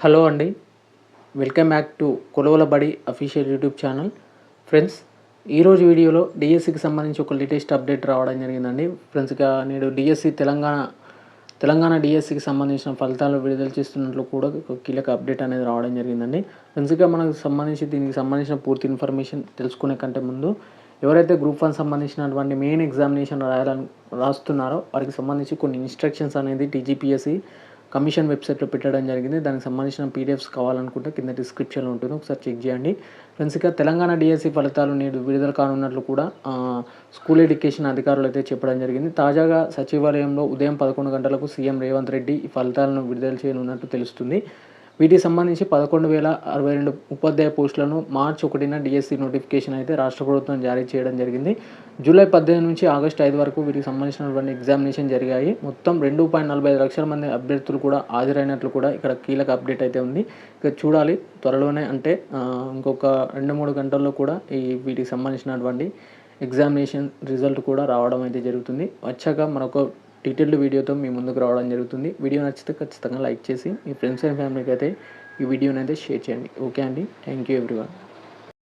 Hello అండి, welcome back to కొలవల బడి official YouTube channel. Friends, ఈరోజు వీడియోలో డిఎస్సికి సంబంధించి ఒక లేటెస్ట్ అప్డేట్ రావడం జరిగిందండి. ఫ్రెండ్స్, ఇక నేడు డిఎస్సి తెలంగాణ డిఎస్సికి సంబంధించిన ఫలితాలు విడుదల చేస్తున్నట్లు కూడా ఒక కీలక అప్డేట్ అనేది రావడం జరిగిందండి. ఫ్రెండ్స్, ఇక మనకు దీనికి సంబంధించిన పూర్తి ఇన్ఫర్మేషన్ తెలుసుకునే కంటే ముందు, ఎవరైతే గ్రూప్ 1 సంబంధించినటువంటి మెయిన్ ఎగ్జామినేషన్ రాస్తున్నారో వారికి సంబంధించి కొన్ని ఇన్స్ట్రక్షన్స్ అనేది టీజీపీఎస్సీ కమిషన్ వెబ్సైట్లో పెట్టడం జరిగింది. దానికి సంబంధించిన పీడిఎఫ్స్ కావాలనుకుంటే కింద డిస్క్రిప్షన్లో ఉంటుంది, ఒకసారి చెక్ చేయండి. ఫ్రెండ్స్, ఇక తెలంగాణ డిఎస్సి ఫలితాలు నేడు విడుదల కానున్నట్లు కూడా స్కూల్ ఎడ్యుకేషన్ అధికారులు అయితే చెప్పడం జరిగింది. తాజాగా సచివాలయంలో ఉదయం 11 గంటలకు సీఎం రేవంత్ రెడ్డి ఈ ఫలితాలను విడుదల చేయనున్నట్టు తెలుస్తుంది. వీటికి సంబంధించి 11,062 ఉపాధ్యాయ పోస్టులను మార్చి 1న డిఎస్సి నోటిఫికేషన్ అయితే రాష్ట్ర ప్రభుత్వం జారీ చేయడం జరిగింది. జూలై 18 నుంచి ఆగస్టు 5 వరకు వీటికి సంబంధించినటువంటి ఎగ్జామినేషన్ జరిగాయి. మొత్తం 2.45 లక్షల మంది అభ్యర్థులు కూడా హాజరైనట్లు కూడా ఇక్కడ కీలక అప్డేట్ అయితే ఉంది. ఇక చూడాలి, త్వరలోనే అంటే ఇంకొక 2-3 గంటల్లో కూడా వీటికి సంబంధించినటువంటి ఎగ్జామినేషన్ రిజల్ట్ కూడా రావడం అయితే జరుగుతుంది. వచ్చాక మరొక డీటెయిల్డ్ వీడియోతో మీ ముందుకు రావడం జరుగుతుంది. వీడియో నచ్చితే ఖచ్చితంగా లైక్ చేసి మీ ఫ్రెండ్స్ అండ్ ఫ్యామిలీకి అయితే ఈ వీడియోని అయితే షేర్ చేయండి. ఓకే అండి, థ్యాంక్ యూ ఎవ్రీవన్.